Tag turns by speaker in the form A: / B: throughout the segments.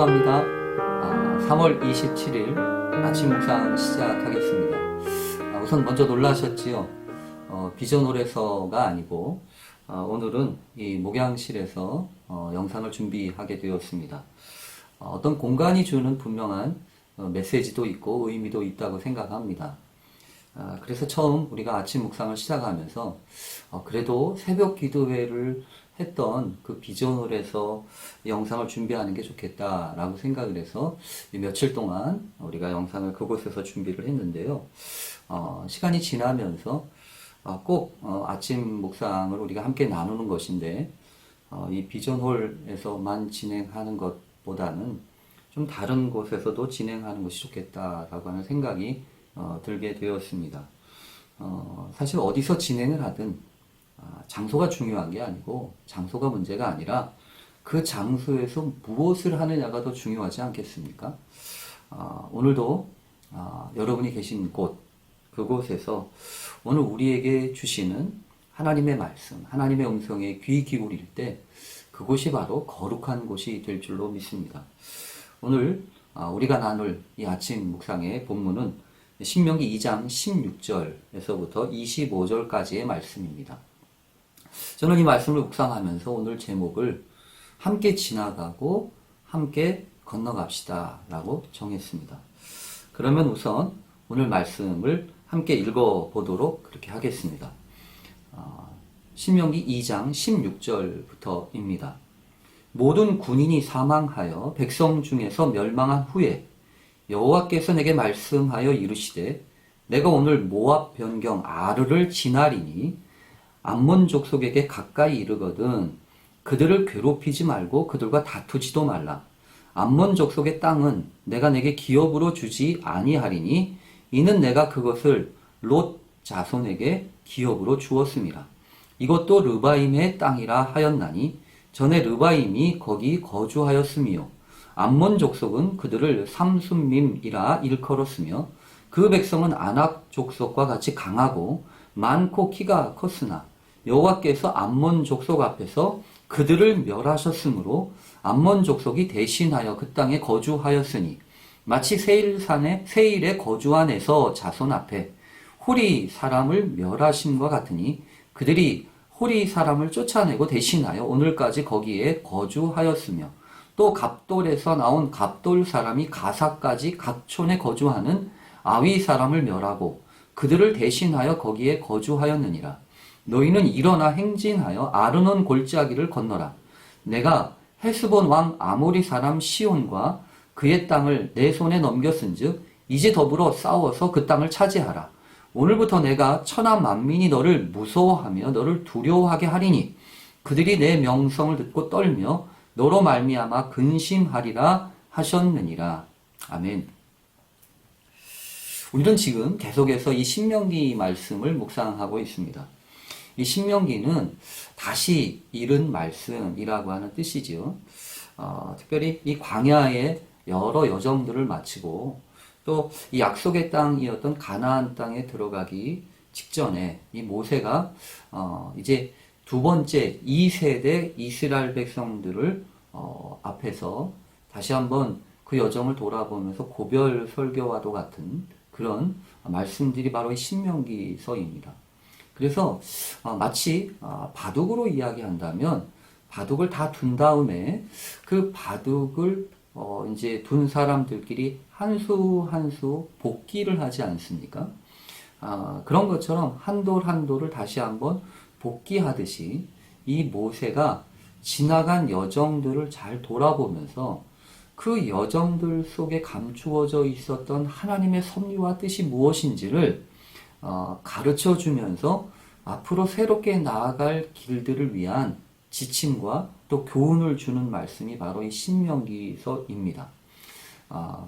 A: 축복합니다. 3월 27일 아침 묵상 시작하겠습니다. 우선 먼저 놀라셨지요? 비전홀에서가 아니고 오늘은 이 목양실에서 영상을 준비하게 되었습니다. 어떤 공간이 주는 분명한 메시지도 있고 의미도 있다고 생각합니다. 그래서 처음 우리가 아침 묵상을 시작하면서 그래도 새벽 기도회를 했던 그 비전홀에서 영상을 준비하는 게 좋겠다라고 생각을 해서 며칠 동안 우리가 영상을 그곳에서 준비를 했는데요. 시간이 지나면서 꼭 아침 묵상을 우리가 함께 나누는 것인데 이 비전홀에서만 진행하는 것보다는 좀 다른 곳에서도 진행하는 것이 좋겠다라고 하는 생각이 들게 되었습니다. 사실 어디서 진행을 하든 장소가 중요한 게 아니고 장소가 문제가 아니라 그 장소에서 무엇을 하느냐가 더 중요하지 않겠습니까? 오늘도 여러분이 계신 곳, 그곳에서 오늘 우리에게 주시는 하나님의 말씀, 하나님의 음성에 귀 기울일 때 그곳이 바로 거룩한 곳이 될 줄로 믿습니다. 오늘 우리가 나눌 이 아침 묵상의 본문은 신명기 2장 16절에서부터 25절까지의 말씀입니다. 저는 이 말씀을 묵상하면서 오늘 제목을 함께 지나가고 함께 건너갑시다 라고 정했습니다. 그러면 우선 오늘 말씀을 함께 읽어보도록 그렇게 하겠습니다. 신명기 2장 16절부터입니다. 모든 군인이 사망하여 백성 중에서 멸망한 후에 여호와께서 내게 말씀하여 이르시되 내가 오늘 모압 변경 아르를 지나리니 암몬 족속에게 가까이 이르거든 그들을 괴롭히지 말고 그들과 다투지도 말라. 암몬 족속의 땅은 내가 내게 기업으로 주지 아니하리니 이는 내가 그것을 롯 자손에게 기업으로 주었음이라. 이것도 르바임의 땅이라 하였나니 전에 르바임이 거기 거주하였으며 암몬 족속은 그들을 삼순밈이라 일컬었으며 그 백성은 아낙 족속과 같이 강하고 많고 키가 컸으나 여호와께서 암몬 족속 앞에서 그들을 멸하셨으므로 암몬 족속이 대신하여 그 땅에 거주하였으니 마치 세일에 거주한 에서 자손 앞에 호리 사람을 멸하심과 같으니 그들이 호리 사람을 쫓아내고 대신하여 오늘까지 거기에 거주하였으며 또 갑돌에서 나온 갑돌 사람이 가사까지 각촌에 거주하는 아위 사람을 멸하고 그들을 대신하여 거기에 거주하였느니라. 너희는 일어나 행진하여 아르논 골짜기를 건너라. 내가 헤스본 왕 아모리 사람 시온과 그의 땅을 내 손에 넘겼은즉 이제 더불어 싸워서 그 땅을 차지하라. 오늘부터 내가 천하 만민이 너를 무서워하며 너를 두려워하게 하리니 그들이 내 명성을 듣고 떨며 너로 말미암아 근심하리라 하셨느니라. 아멘. 우리는 지금 계속해서 이 신명기 말씀을 묵상하고 있습니다. 이 신명기는 다시 이른 말씀이라고 하는 뜻이지요. 특별히 이 광야의 여러 여정들을 마치고 또 이 약속의 땅이었던 가나안 땅에 들어가기 직전에 이 모세가 이제 두 번째 2세대 이스라엘 백성들을 앞에서 다시 한번 그 여정을 돌아보면서 고별 설교와도 같은 그런 말씀들이 바로 이 신명기서입니다. 그래서 마치 바둑으로 이야기한다면 바둑을 다 둔 다음에 그 바둑을 이제 둔 사람들끼리 한 수 한 수 복기를 하지 않습니까? 그런 것처럼 한 돌 한 돌을 다시 한번 복기하듯이 이 모세가 지나간 여정들을 잘 돌아보면서 그 여정들 속에 감추어져 있었던 하나님의 섭리와 뜻이 무엇인지를 가르쳐 주면서 앞으로 새롭게 나아갈 길들을 위한 지침과 또 교훈을 주는 말씀이 바로 이 신명기서입니다.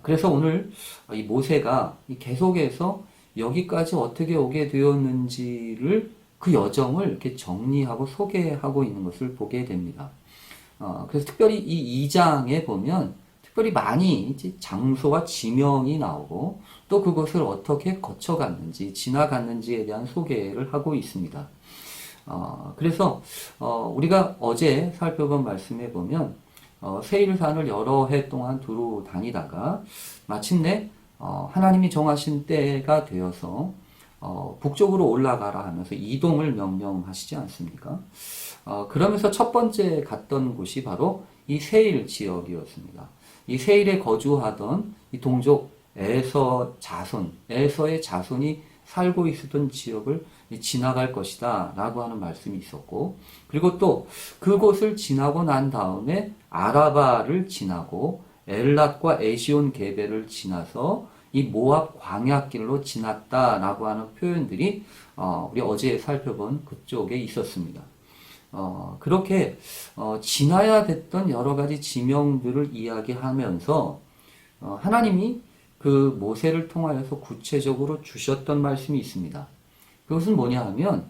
A: 그래서 오늘 이 모세가 계속해서 여기까지 어떻게 오게 되었는지를 그 여정을 이렇게 정리하고 소개하고 있는 것을 보게 됩니다. 그래서 특별히 이 2장에 보면 특별히 많이 장소와 지명이 나오고 또 그것을 어떻게 거쳐갔는지 지나갔는지에 대한 소개를 하고 있습니다. 그래서 우리가 어제 살펴본 말씀에 보면 세일산을 여러 해 동안 두루 다니다가 마침내 하나님이 정하신 때가 되어서 북쪽으로 올라가라 하면서 이동을 명령하시지 않습니까? 그러면서 첫 번째 갔던 곳이 바로 이 세일 지역이었습니다. 이 세일에 거주하던 이 동족 에서의 자손이 살고 있었던 지역을 지나갈 것이다 라고 하는 말씀이 있었고, 그리고 또 그곳을 지나고 난 다음에 아라바를 지나고 엘랏과 에시온 게베를 지나서 이 모압 광야길로 지났다라고 하는 표현들이 우리 어제 살펴본 그쪽에 있었습니다. 그렇게 지나야 됐던 여러 가지 지명들을 이야기하면서 하나님이 그 모세를 통하여서 구체적으로 주셨던 말씀이 있습니다. 그것은 뭐냐 하면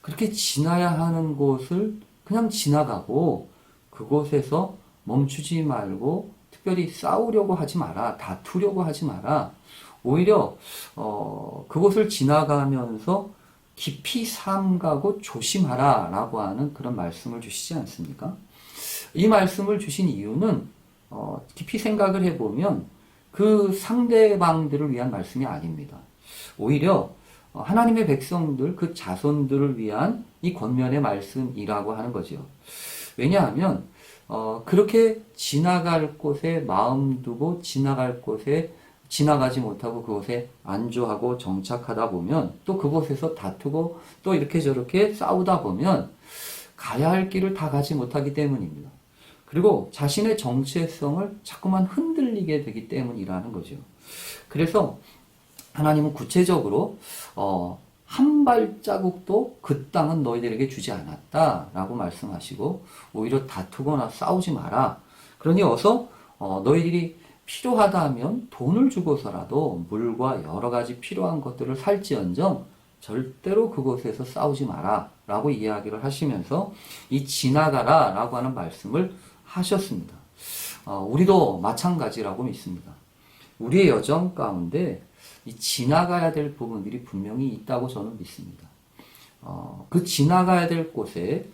A: 그렇게 지나야 하는 곳을 그냥 지나가고 그곳에서 멈추지 말고 특별히 싸우려고 하지 마라, 다투려고 하지 마라. 오히려 그곳을 지나가면서 깊이 삼가고 조심하라 라고 하는 그런 말씀을 주시지 않습니까? 이 말씀을 주신 이유는 깊이 생각을 해보면 그 상대방들을 위한 말씀이 아닙니다. 오히려 하나님의 백성들, 그 자손들을 위한 이 권면의 말씀이라고 하는 거죠. 왜냐하면 그렇게 지나갈 곳에 마음 두고 지나갈 곳에 지나가지 못하고 그곳에 안주하고 정착하다 보면 또 그곳에서 다투고 또 이렇게 저렇게 싸우다 보면 가야 할 길을 다 가지 못하기 때문입니다. 그리고 자신의 정체성을 자꾸만 흔들리게 되기 때문이라는 거죠. 그래서 하나님은 구체적으로 한 발자국도 그 땅은 너희들에게 주지 않았다라고 말씀하시고 오히려 다투거나 싸우지 마라. 그러니 어서 너희들이 필요하다면 돈을 주고서라도 물과 여러 가지 필요한 것들을 살지언정 절대로 그곳에서 싸우지 마라 라고 이야기를 하시면서 이 지나가라 라고 하는 말씀을 하셨습니다. 우리도 마찬가지라고 믿습니다. 우리의 여정 가운데 이 지나가야 될 부분들이 분명히 있다고 저는 믿습니다. 그 지나가야 될 곳에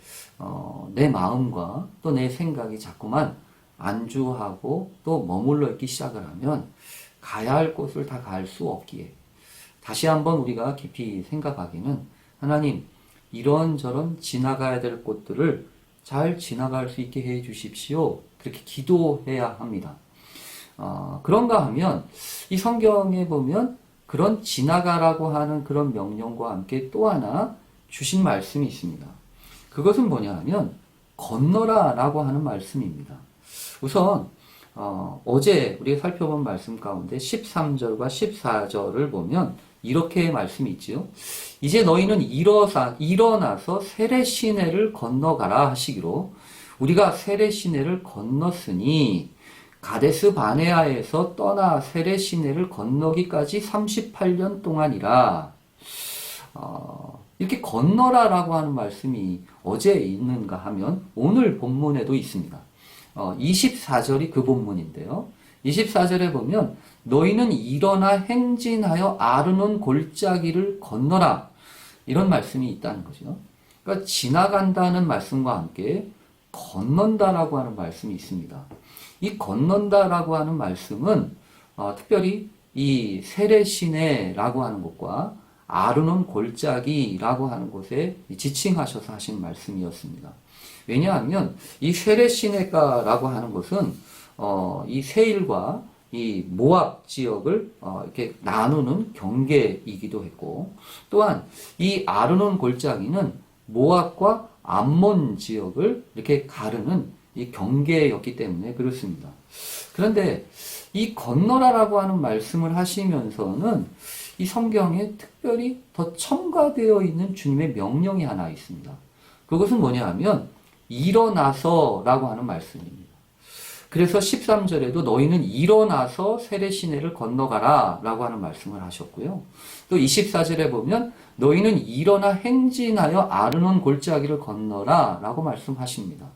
A: 내 마음과 또 내 생각이 자꾸만 안주하고 또 머물러 있기 시작을 하면 가야 할 곳을 다 갈 수 없기에 다시 한번 우리가 깊이 생각하기는 하나님 이런저런 지나가야 될 곳들을 잘 지나갈 수 있게 해 주십시오. 그렇게 기도해야 합니다. 그런가 하면 이 성경에 보면 그런 지나가라고 하는 그런 명령과 함께 또 하나 주신 말씀이 있습니다. 그것은 뭐냐 하면 건너라 라고 하는 말씀입니다. 우선 어제 우리가 살펴본 말씀 가운데 13절과 14절을 보면 이렇게 말씀이 있지요. 이제 너희는 일어나서 세례 시내를 건너가라 하시기로 우리가 세례 시내를 건넜으니 가데스 바네아에서 떠나 세례 시내를 건너기까지 38년 동안이라. 이렇게 건너라라고 하는 말씀이 어제 있는가 하면 오늘 본문에도 있습니다. 24절이 그 본문인데요. 24절에 보면 너희는 일어나 행진하여 아르논 골짜기를 건너라. 이런 말씀이 있다는 거죠. 그러니까 지나간다는 말씀과 함께 건넌다라고 하는 말씀이 있습니다. 이 건넌다라고 하는 말씀은 특별히 이 세례시내라고 하는 곳과 아르논 골짜기라고 하는 곳에 지칭하셔서 하신 말씀이었습니다. 왜냐하면 이 세례시내가라고 하는 곳은 이 세일과 이 모압 지역을 이렇게 나누는 경계이기도 했고, 또한 이 아르논 골짜기는 모압과 암몬 지역을 이렇게 가르는 이 경계였기 때문에 그렇습니다. 그런데 이 건너라라고 하는 말씀을 하시면서는 이 성경에 특별히 더 첨가되어 있는 주님의 명령이 하나 있습니다. 그것은 뭐냐 하면 일어나서라고 하는 말씀입니다. 그래서 13절에도 너희는 일어나서 세례시내를 건너가라 라고 하는 말씀을 하셨고요. 또 24절에 보면 너희는 일어나 행진하여 아르논 골짜기를 건너라 라고 말씀하십니다.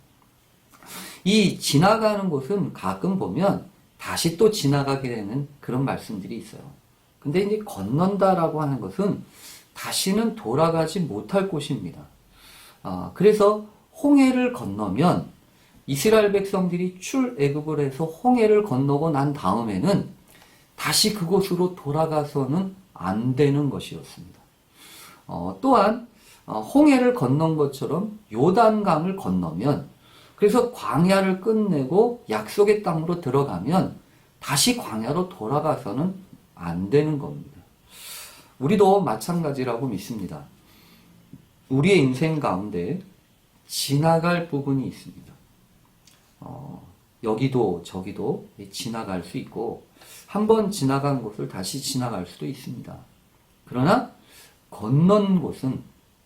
A: 이 지나가는 곳은 가끔 보면 다시 또 지나가게 되는 그런 말씀들이 있어요. 근데 이제 건넌다라고 하는 것은 다시는 돌아가지 못할 곳입니다. 그래서 홍해를 건너면 이스라엘 백성들이 출애굽을 해서 홍해를 건너고 난 다음에는 다시 그곳으로 돌아가서는 안 되는 것이었습니다. 또한 홍해를 건넌 것처럼 요단강을 건너면, 그래서 광야를 끝내고 약속의 땅으로 들어가면 다시 광야로 돌아가서는 안 되는 겁니다. 우리도 마찬가지라고 믿습니다. 우리의 인생 가운데 지나갈 부분이 있습니다. 여기도 저기도 지나갈 수 있고, 한번 지나간 곳을 다시 지나갈 수도 있습니다. 그러나 건넌 곳은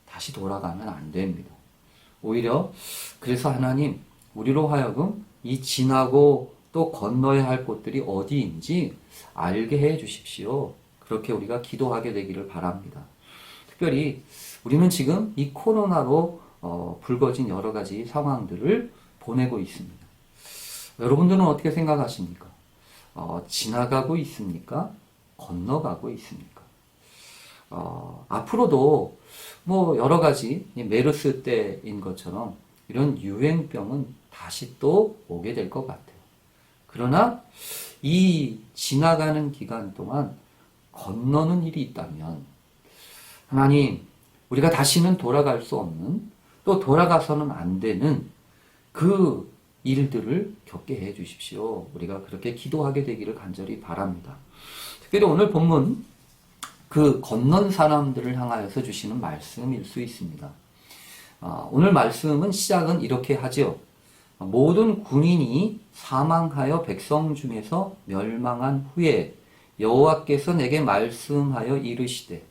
A: 다시 돌아가면 안 됩니다. 오히려 그래서 하나님, 우리로 하여금 이 지나고 또 건너야 할 곳들이 어디인지 알게 해 주십시오. 그렇게 우리가 기도하게 되기를 바랍니다. 특별히 우리는 지금 이 코로나로 불거진 여러 가지 상황들을 보내고 있습니다. 여러분들은 어떻게 생각하십니까? 지나가고 있습니까? 건너가고 있습니까? 앞으로도 뭐 여러 가지 메르스 때인 것처럼 이런 유행병은 다시 또 오게 될 것 같아요. 그러나 이 지나가는 기간 동안 건너는 일이 있다면 하나님, 우리가 다시는 돌아갈 수 없는, 또 돌아가서는 안 되는 그 일들을 겪게 해 주십시오. 우리가 그렇게 기도하게 되기를 간절히 바랍니다. 특별히 오늘 본문 그 건넌 사람들을 향하여서 주시는 말씀일 수 있습니다. 오늘 말씀은 시작은 이렇게 하죠. 모든 군인이 사망하여 백성 중에서 멸망한 후에 여호와께서 내게 말씀하여 이르시되,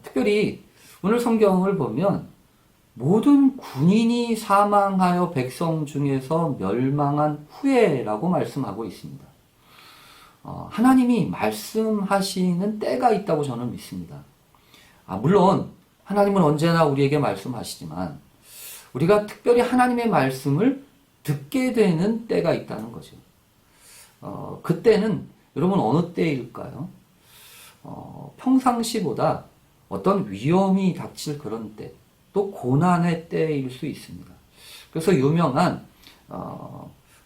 A: 특별히 오늘 성경을 보면 모든 군인이 사망하여 백성 중에서 멸망한 후에라고 말씀하고 있습니다. 하나님이 말씀하시는 때가 있다고 저는 믿습니다. 물론 하나님은 언제나 우리에게 말씀하시지만 우리가 특별히 하나님의 말씀을 듣게 되는 때가 있다는 거죠. 그때는 여러분 어느 때일까요? 평상시보다 어떤 위험이 닥칠 그런 때, 또 고난의 때일 수 있습니다. 그래서 유명한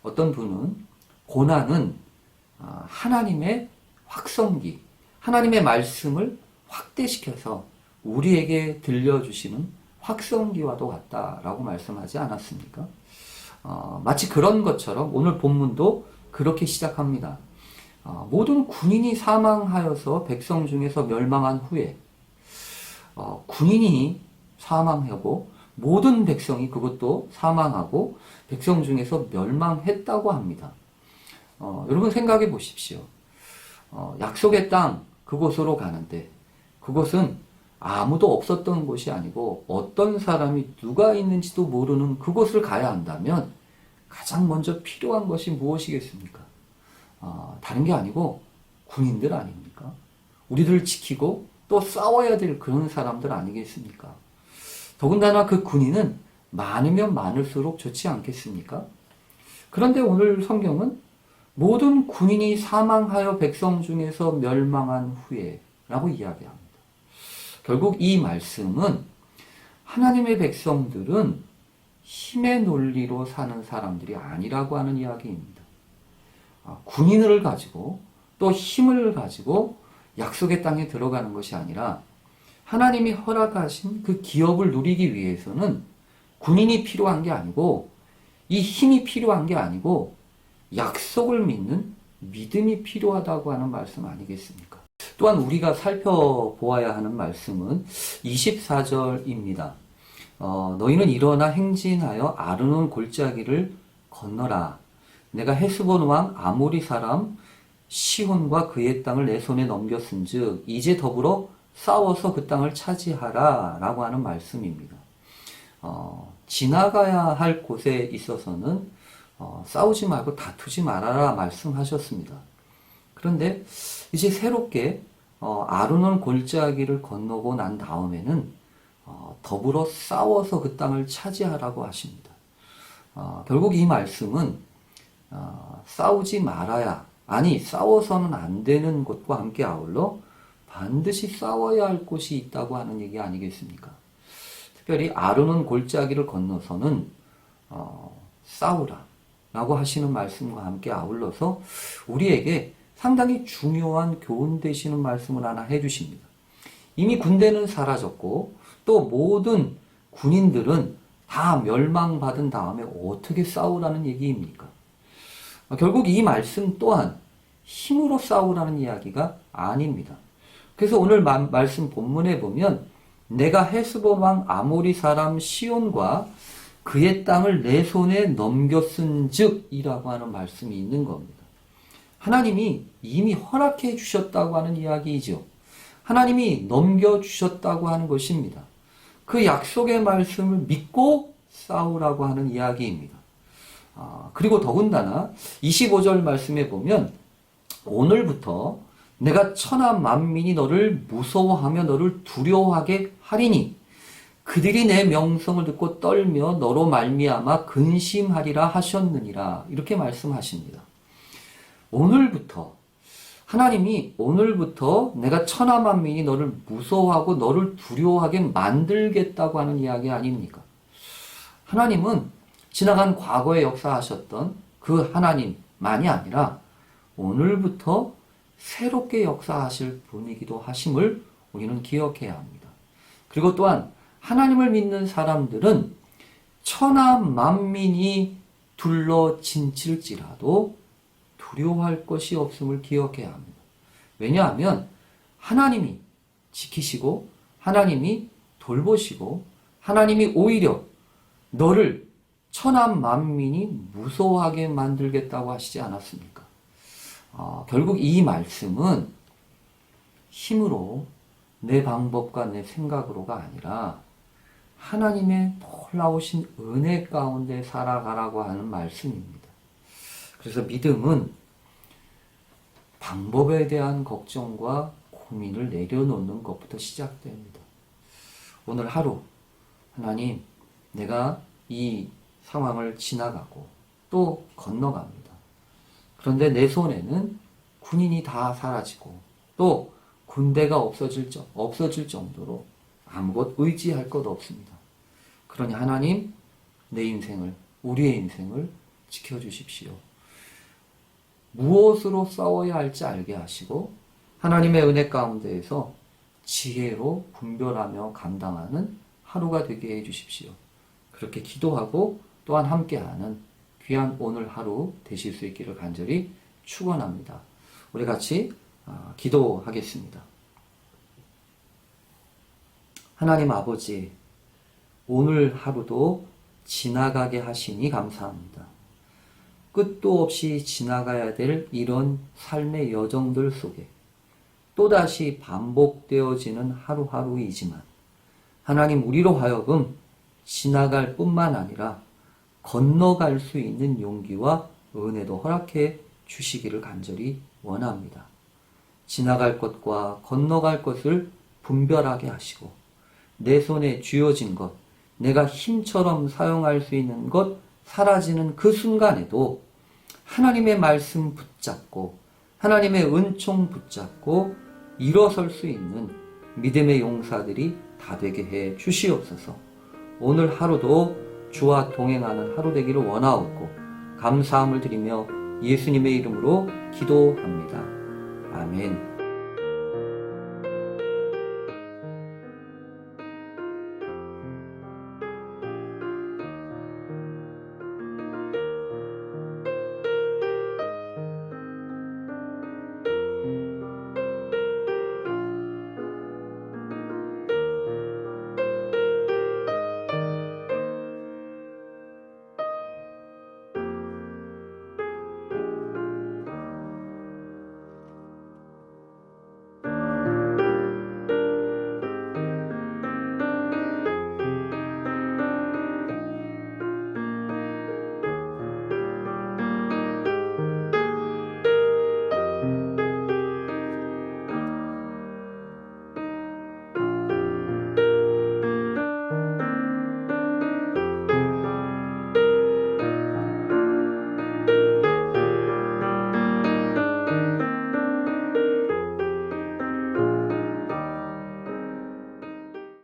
A: 어떤 분은 고난은 하나님의 확성기, 하나님의 말씀을 확대시켜서 우리에게 들려주시는 확성기와도 같다라고 말씀하지 않았습니까? 마치 그런 것처럼 오늘 본문도 그렇게 시작합니다. 모든 군인이 사망하여서 백성 중에서 멸망한 후에, 군인이 사망하고 모든 백성이 그것도 사망하고 백성 중에서 멸망했다고 합니다. 여러분 생각해 보십시오. 약속의 땅 그곳으로 가는데 그곳은 아무도 없었던 곳이 아니고 어떤 사람이 누가 있는지도 모르는 그곳을 가야 한다면 가장 먼저 필요한 것이 무엇이겠습니까? 다른 게 아니고 군인들 아닙니까? 우리들을 지키고 또 싸워야 될 그런 사람들 아니겠습니까? 더군다나 그 군인은 많으면 많을수록 좋지 않겠습니까? 그런데 오늘 성경은 모든 군인이 사망하여 백성 중에서 멸망한 후에 라고 이야기합니다. 결국 이 말씀은 하나님의 백성들은 힘의 논리로 사는 사람들이 아니라고 하는 이야기입니다. 군인을 가지고 또 힘을 가지고 약속의 땅에 들어가는 것이 아니라 하나님이 허락하신 그 기업을 누리기 위해서는 군인이 필요한 게 아니고 이 힘이 필요한 게 아니고 약속을 믿는 믿음이 필요하다고 하는 말씀 아니겠습니까? 또한 우리가 살펴보아야 하는 말씀은 24절입니다. 너희는 일어나 행진하여 아르논 골짜기를 건너라. 내가 헤스본 왕 아모리 사람 시혼과 그의 땅을 내 손에 넘겼은즉 이제 더불어 싸워서 그 땅을 차지하라 라고 하는 말씀입니다. 지나가야 할 곳에 있어서는 싸우지 말고 다투지 말아라 말씀하셨습니다. 그런데 이제 새롭게 아르논 골짜기를 건너고 난 다음에는 더불어 싸워서 그 땅을 차지하라고 하십니다. 결국 이 말씀은 싸우지 말아야, 아니 싸워서는 안 되는 곳과 함께 아울러 반드시 싸워야 할 곳이 있다고 하는 얘기 아니겠습니까? 특별히 아르논 골짜기를 건너서는 싸우라 라고 하시는 말씀과 함께 아울러서 우리에게 상당히 중요한 교훈 되시는 말씀을 하나 해주십니다. 이미 군대는 사라졌고 또 모든 군인들은 다 멸망받은 다음에 어떻게 싸우라는 얘기입니까? 결국 이 말씀 또한 힘으로 싸우라는 이야기가 아닙니다. 그래서 오늘 말씀 본문에 보면 내가 헤스본 왕 아모리 사람 시온과 그의 땅을 내 손에 넘겼은즉 이라고 하는 말씀이 있는 겁니다. 하나님이 이미 허락해 주셨다고 하는 이야기이죠. 하나님이 넘겨주셨다고 하는 것입니다. 그 약속의 말씀을 믿고 싸우라고 하는 이야기입니다. 그리고 더군다나 25절 말씀에 보면 오늘부터 내가 천하 만민이 너를 무서워하며 너를 두려워하게 하리니 그들이 내 명성을 듣고 떨며 너로 말미암아 근심하리라 하셨느니라 이렇게 말씀하십니다. 오늘부터 하나님이 오늘부터 내가 천하 만민이 너를 무서워하고 너를 두려워하게 만들겠다고 하는 이야기 아닙니까? 하나님은 지나간 과거에 역사하셨던 그 하나님만이 아니라 오늘부터 새롭게 역사하실 분이기도 하심을 우리는 기억해야 합니다. 그리고 또한 하나님을 믿는 사람들은 천하 만민이 둘러 진칠지라도 두려워할 것이 없음을 기억해야 합니다. 왜냐하면 하나님이 지키시고 하나님이 돌보시고 하나님이 오히려 너를 천하 만민이 무서워하게 만들겠다고 하시지 않았습니까? 결국 이 말씀은 힘으로 내 방법과 내 생각으로가 아니라 하나님의 놀라우신 은혜 가운데 살아가라고 하는 말씀입니다. 그래서 믿음은 방법에 대한 걱정과 고민을 내려놓는 것부터 시작됩니다. 오늘 하루 하나님 내가 이 상황을 지나가고 또 건너갑니다. 그런데 내 손에는 군인이 다 사라지고 또 군대가 없어질 정도로 아무것 의지할 것 없습니다. 그러니 하나님 내 인생을 우리의 인생을 지켜주십시오. 무엇으로 싸워야 할지 알게 하시고 하나님의 은혜 가운데에서 지혜로 분별하며 감당하는 하루가 되게 해주십시오. 그렇게 기도하고 또한 함께하는 귀한 오늘 하루 되실 수 있기를 간절히 축원합니다. 우리 같이 기도하겠습니다. 하나님 아버지, 오늘 하루도 지나가게 하시니 감사합니다. 끝도 없이 지나가야 될 이런 삶의 여정들 속에 또다시 반복되어지는 하루하루이지만 하나님 우리로 하여금 지나갈 뿐만 아니라 건너갈 수 있는 용기와 은혜도 허락해 주시기를 간절히 원합니다. 지나갈 것과 건너갈 것을 분별하게 하시고 내 손에 쥐어진 것, 내가 힘처럼 사용할 수 있는 것 사라지는 그 순간에도 하나님의 말씀 붙잡고 하나님의 은총 붙잡고 일어설 수 있는 믿음의 용사들이 다 되게 해 주시옵소서. 오늘 하루도 주와 동행하는 하루 되기를 원하옵고 감사함을 드리며 예수님의 이름으로 기도합니다. 아멘.